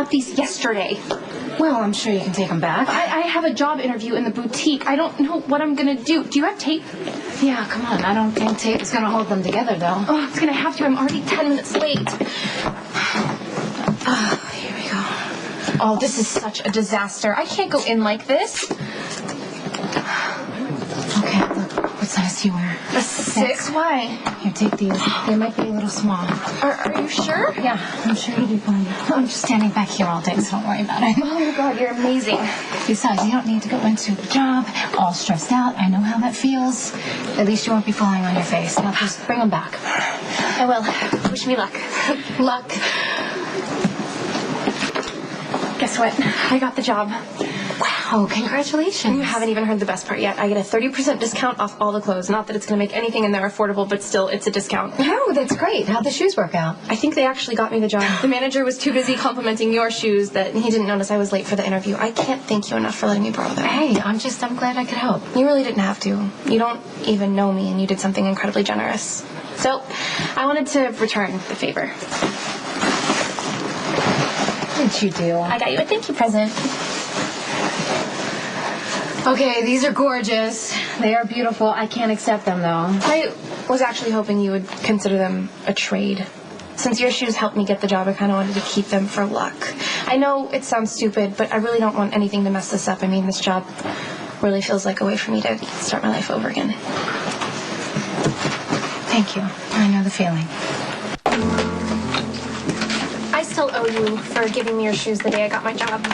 bought these yesterday. Well, I'm sure you can take them back. I have a job interview in the boutique. I don't know what I'm going to do. Do you have tape? Yeah, come on. I don't think tape is going to hold them together, though. Oh, it's going to have to. I'm already 10 minutes late. Here we go. Oh, this is such a disaster. I can't go in like this. Okay, look. What size do you wear? A 6? Why? Here, take these. They might be a little small. Are you sure? Yeah, I'm sure you'll be fine. I'm just standing back here all day, so don't worry about it. Oh, my God, you're amazing. Besides, you don't need to go into the job all stressed out. I know how that feels. At least you won't be falling on your face. Now, just bring them back. I will. Wish me luck. Luck. Guess what? I got the job. Wow, congratulations. You haven't even heard the best part yet. I get a 30% discount off all the clothes. Not that it's going to make anything in there affordable, but still, it's a discount. Oh, that's great. How'd the shoes work out? I think they actually got me the job. The manager was too busy complimenting your shoes that he didn't notice I was late for the interview. I can't thank you enough for letting me borrow them. Hey, I'm glad I could help. You really didn't have to. You don't even know me, and you did something incredibly generous. So, I wanted to return the favor. What did you do? I got you a thank you present. Okay, these are gorgeous. They are beautiful. I can't accept them, though. I was actually hoping you would consider them a trade. Since your shoes helped me get the job, I kind of wanted to keep them for luck. I know it sounds stupid, but I really don't want anything to mess this up. I mean, this job really feels like a way for me to start my life over again. Thank you. I know the feeling. I still owe you for giving me your shoes the day I got my job.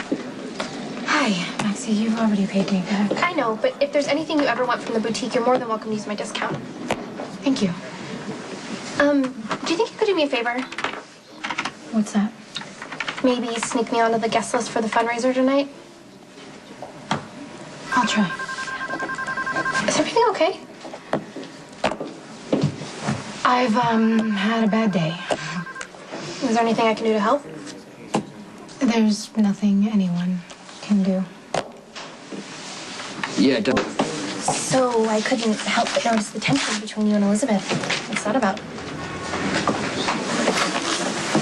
Hi, Maxie. You've already paid me back. I know, but if there's anything you ever want from the boutique, you're more than welcome to use my discount. Thank you. Do you think you could do me a favor? What's that? Maybe sneak me onto the guest list for the fundraiser tonight? I'll try. Is everything okay? I've, had a bad day. Is there anything I can do to help? There's nothing anyone can do. Yeah, So I couldn't help but notice the tension between you and Elizabeth. What's that about?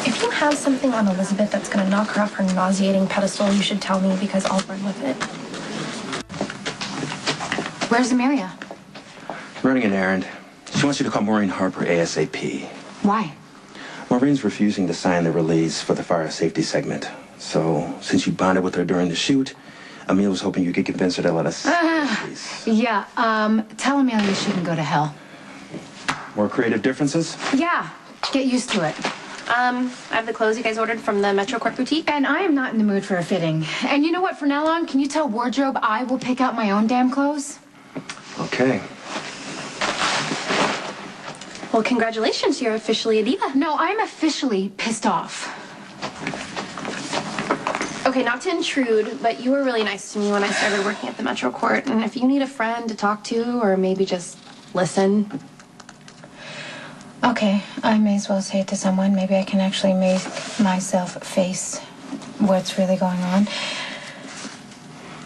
If you have something on Elizabeth that's going to knock her off her nauseating pedestal, you should tell me because I'll run with it. Where's Amelia? running an errand. She wants you to call Maureen Harper ASAP. Why? Maureen's refusing to sign the release for the fire safety segment. So, since you bonded with her during the shoot, Amelia was hoping you could convince her to let us Yeah, tell Amelia she can go to hell. More creative differences? Yeah, get used to it. I have the clothes you guys ordered from the Metro Court Boutique. And I am not in the mood for a fitting. And you know what, from now on, can you tell wardrobe I will pick out my own damn clothes? Okay. Well, congratulations, you're officially a diva. No, I'm officially pissed off. Okay, not to intrude, but you were really nice to me when I started working at the Metro Court. And if you need a friend to talk to or maybe just listen. Okay, I may as well say it to someone. Maybe I can actually make myself face what's really going on.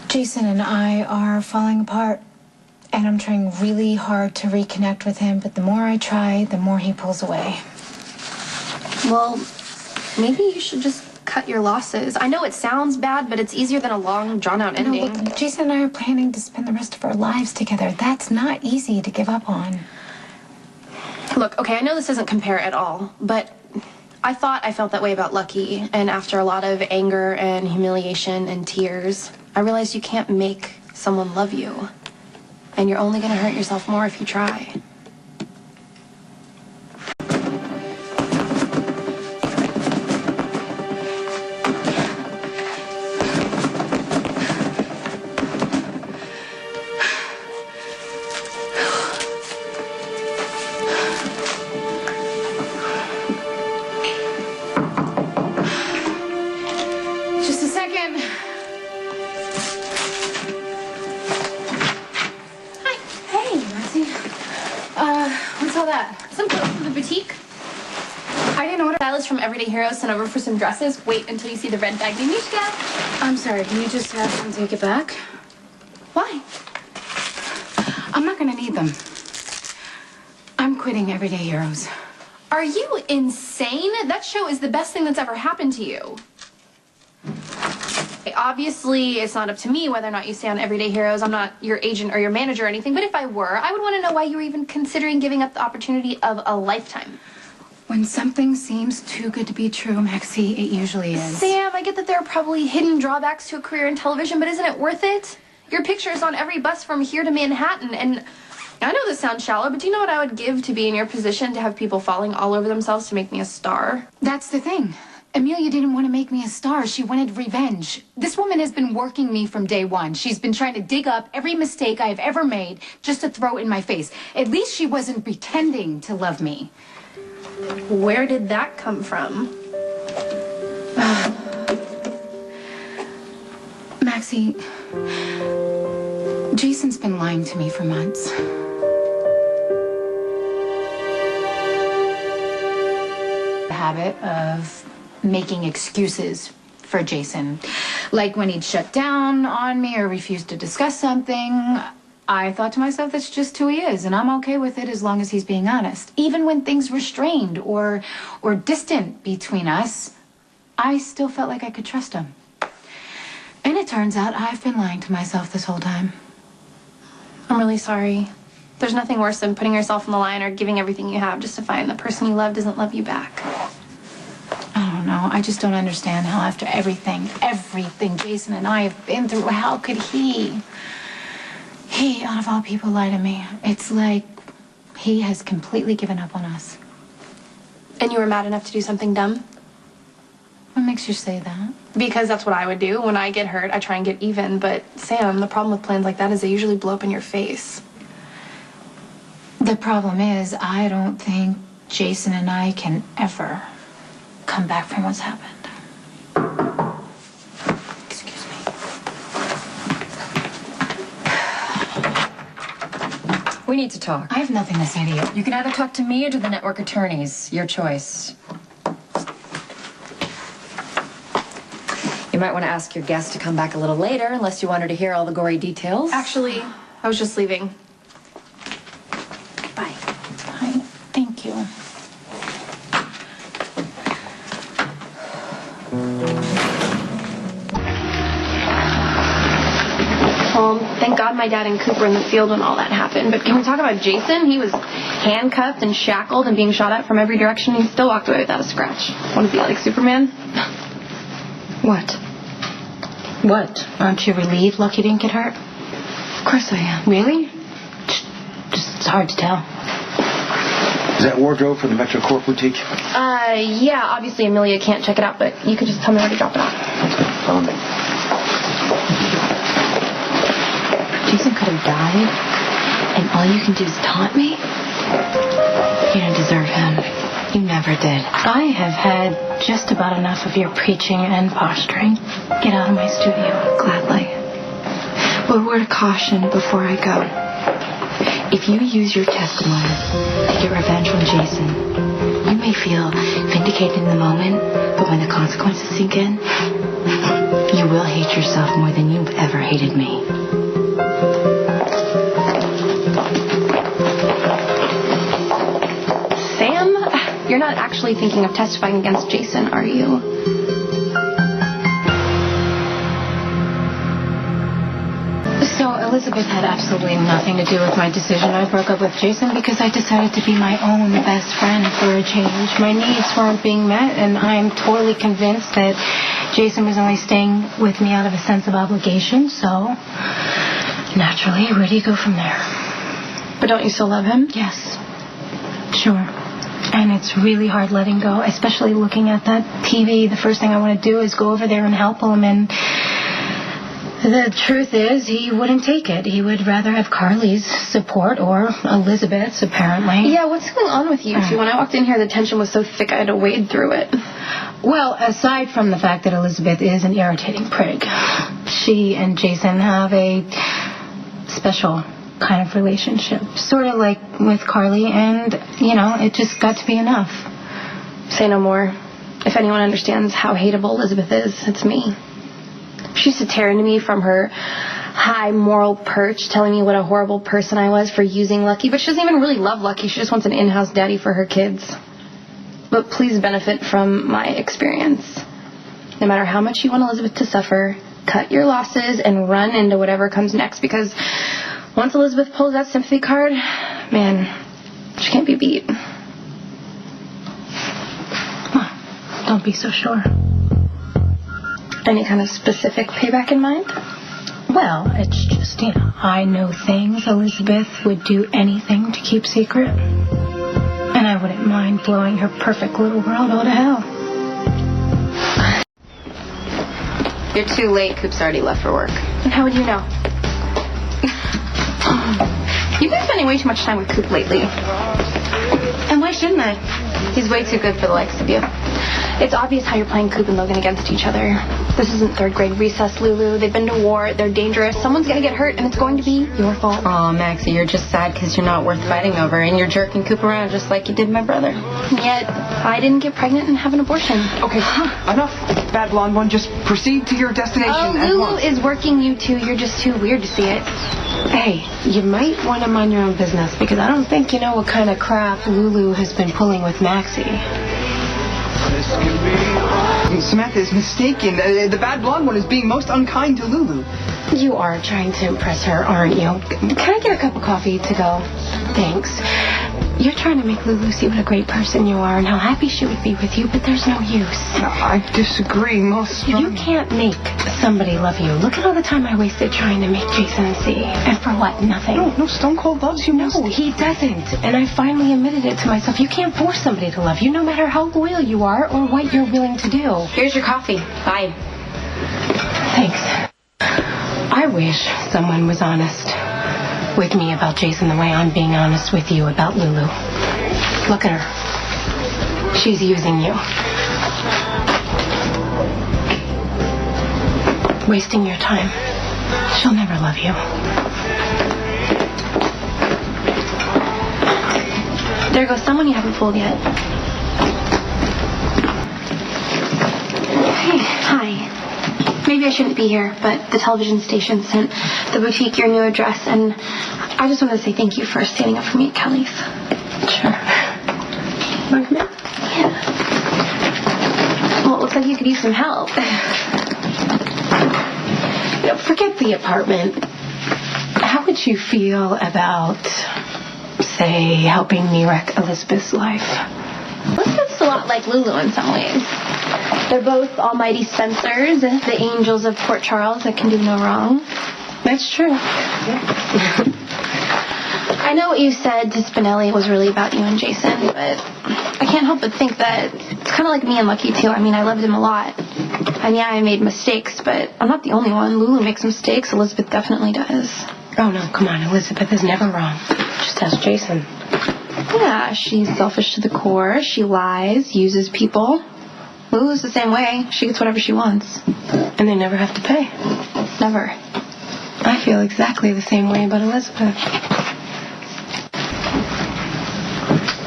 Jason and I are falling apart, and I'm trying really hard to reconnect with him, but the more I try, the more he pulls away. Well, maybe you should just cut your losses. I know it sounds bad, but it's easier than a long, drawn-out ending. No, look, Jason and I are planning to spend the rest of our lives together. That's not easy to give up on. Look, okay, I know this doesn't compare at all, but I thought I felt that way about Lucky, and after a lot of anger and humiliation and tears, I realized you can't make someone love you, and you're only going to hurt yourself more if you try. From Everyday Heroes sent over for some dresses. Wait until you see the red bag they need to get. I'm sorry, can you just have them take it back? Why? I'm not gonna need them. I'm quitting Everyday Heroes. Are you insane? That show is the best thing that's ever happened to you. Obviously, it's not up to me whether or not you stay on Everyday Heroes. I'm not your agent or your manager or anything, but if I were, I would want to know why you were even considering giving up the opportunity of a lifetime. When something seems too good to be true, Maxie, it usually is. Sam, I get that there are probably hidden drawbacks to a career in television, but isn't it worth it? Your picture is on every bus from here to Manhattan, and I know this sounds shallow, but do you know what I would give to be in your position, to have people falling all over themselves to make me a star? That's the thing. Amelia didn't want to make me a star. She wanted revenge. This woman has been working me from day one. She's been trying to dig up every mistake I've ever made just to throw in my face. At least she wasn't pretending to love me. Where did that come from? Maxie, Jason's been lying to me for months. The habit of making excuses for Jason. Like when he'd shut down on me or refuse to discuss something, I thought to myself, that's just who he is, and I'm okay with it as long as he's being honest. Even when things were strained or distant between us, I still felt like I could trust him. And it turns out I've been lying to myself this whole time. I'm really sorry. There's nothing worse than putting yourself on the line or giving everything you have just to find the person you love doesn't love you back. I don't know. I just don't understand how after everything Jason and I have been through, how could he, out of all people, lie to me? It's like he has completely given up on us. And you were mad enough to do something dumb? What makes you say that? Because that's what I would do. When I get hurt, I try and get even. But, Sam, the problem with plans like that is they usually blow up in your face. The problem is, I don't think Jason and I can ever come back from what's happened. Excuse me. We need to talk. I have nothing to say to you. You can either talk to me or to the network attorneys. Your choice. You might want to ask your guest to come back a little later, unless you want her to hear all the gory details. Actually, I was just leaving. Bye. Bye. Thank you. Well, thank God my dad and Coop were in the field when all that happened. But can we talk about Jason? He was handcuffed and shackled and being shot at from every direction. He still walked away without a scratch. What is he, like Superman? What? What? Aren't you relieved Lucky didn't get hurt? Of course I am. Really? Just it's hard to tell. Is that wardrobe for the Metro Corp boutique? Yeah, obviously Amelia can't check it out, but you could just tell me where to drop it off. Jason could have died, and all you can do is taunt me? You don't deserve him. You never did. I have had just about enough of your preaching and posturing. Get out of my studio. Gladly. But a word of caution before I go. If you use your testimony to get revenge on Jason, you may feel vindicated in the moment, but when the consequences sink in, you will hate yourself more than you've ever hated me. Sam, you're not actually thinking of testifying against Jason, are you? So Elizabeth had absolutely nothing to do with my decision. I broke up with Jason because I decided to be my own best friend for a change. My needs weren't being met, and I'm totally convinced that Jason was only staying with me out of a sense of obligation. So, naturally, where do you go from there? But don't you still love him? Yes, sure. And it's really hard letting go, especially looking at that TV. The first thing I want to do is go over there and help him, and the truth is, he wouldn't take it. He would rather have Carly's support or Elizabeth's, apparently. Yeah, what's going on with you two? When I walked in here, the tension was so thick I had to wade through it. Well, aside from the fact that Elizabeth is an irritating prig, she and Jason have a special kind of relationship. Sort of like with Carly, and, it just got to be enough. Say no more. If anyone understands how hateable Elizabeth is, it's me. She used to tear into me from her high moral perch, telling me what a horrible person I was for using Lucky, but she doesn't even really love Lucky. She just wants an in-house daddy for her kids. But please benefit from my experience. No matter how much you want Elizabeth to suffer, cut your losses and run into whatever comes next, because once Elizabeth pulls that sympathy card, man, she can't be beat. Well, don't be so sure. Any kind of specific payback in mind? Well, it's just, I know things Elizabeth would do anything to keep secret. And I wouldn't mind blowing her perfect little world all to hell. You're too late. Coop's already left for work. And how would you know? You've been spending way too much time with Coop lately. And why shouldn't I? He's way too good for the likes of you. It's obvious how you're playing Coop and Logan against each other. This isn't third grade recess, Lulu. They've been to war. They're dangerous. Someone's going to get hurt, and it's going to be your fault. Oh, Maxie, you're just sad because you're not worth fighting over, and you're jerking Coop around just like you did my brother. Yet, I didn't get pregnant and have an abortion. Okay, enough, bad blonde one. Just proceed to your destination at Lulu once. is working you too. You're just too weird to see it. Hey, you might want to mind your own business, because I don't think you know what kind of crap Lulu has been pulling with Maxie. Samantha is mistaken. The bad blonde one is being most unkind to Lulu. You are trying to impress her, aren't you? Can I get a cup of coffee to go? Thanks. You're trying to make Lulu see what a great person you are and how happy she would be with you, but there's no use. I disagree most strongly. You can't make somebody love you. Look at all the time I wasted trying to make Jason see. And for what? Nothing. No, Stone Cold loves you most. No, he doesn't. And I finally admitted it to myself. You can't force somebody to love you, no matter how loyal you are or what you're willing to do. Here's your coffee. Bye. Thanks. I wish someone was honest with me about Jason the way I'm being honest with you about Lulu. Look at her. She's using you. Wasting your time. She'll never love you. There goes someone you haven't fooled yet. Hey, hi. Maybe I shouldn't be here, but the television station sent the boutique your new address, and I just wanted to say thank you for standing up for me at Kelly's. Sure. Want to come in? Yeah. Well, it looks like you could use some help. Forget the apartment. How would you feel about, say, helping me wreck Elizabeth's life? Elizabeth's a lot like Lulu in some ways. They're both almighty Spencers, the angels of Port Charles that can do no wrong. That's true. I know what you said to Spinelli was really about you and Jason, but I can't help but think that it's kind of like me and Lucky, too. I mean, I loved him a lot. And yeah, I made mistakes, but I'm not the only one. Lulu makes mistakes. Elizabeth definitely does. Oh, no, come on. Elizabeth is never wrong. Just ask Jason. Yeah, she's selfish to the core. She lies, uses people. Lulu's the same way. She gets whatever she wants. And they never have to pay. Never. I feel exactly the same way about Elizabeth.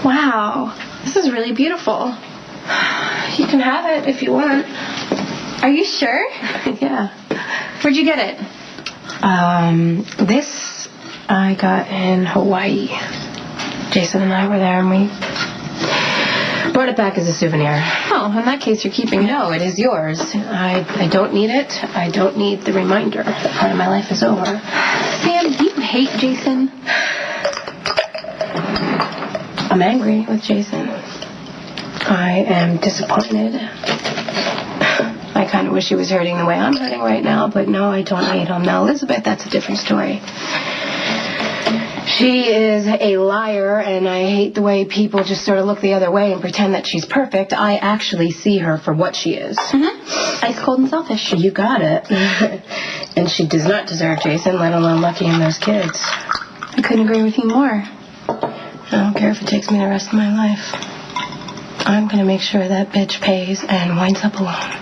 Wow, this is really beautiful. You can have it if you want. Are you sure? Yeah. Where'd you get it? This I got in Hawaii. Jason and I were there, and we brought it back as a souvenir. Oh, in that case, you're keeping it. No, it is yours. I don't need it. I don't need the reminder that part of my life is over. Sam, do you hate Jason? I'm angry with Jason. I am disappointed. I kind of wish he was hurting the way I'm hurting right now, but no, I don't hate him. Now, Elizabeth, that's a different story. She is a liar, and I hate the way people just sort of look the other way and pretend that she's perfect. I actually see her for what she is. Mm-hmm. Ice cold and selfish. You got it. And she does not deserve Jason, let alone Lucky and those kids. I couldn't agree with you more. I don't care if it takes me the rest of my life. I'm going to make sure that bitch pays and winds up alone.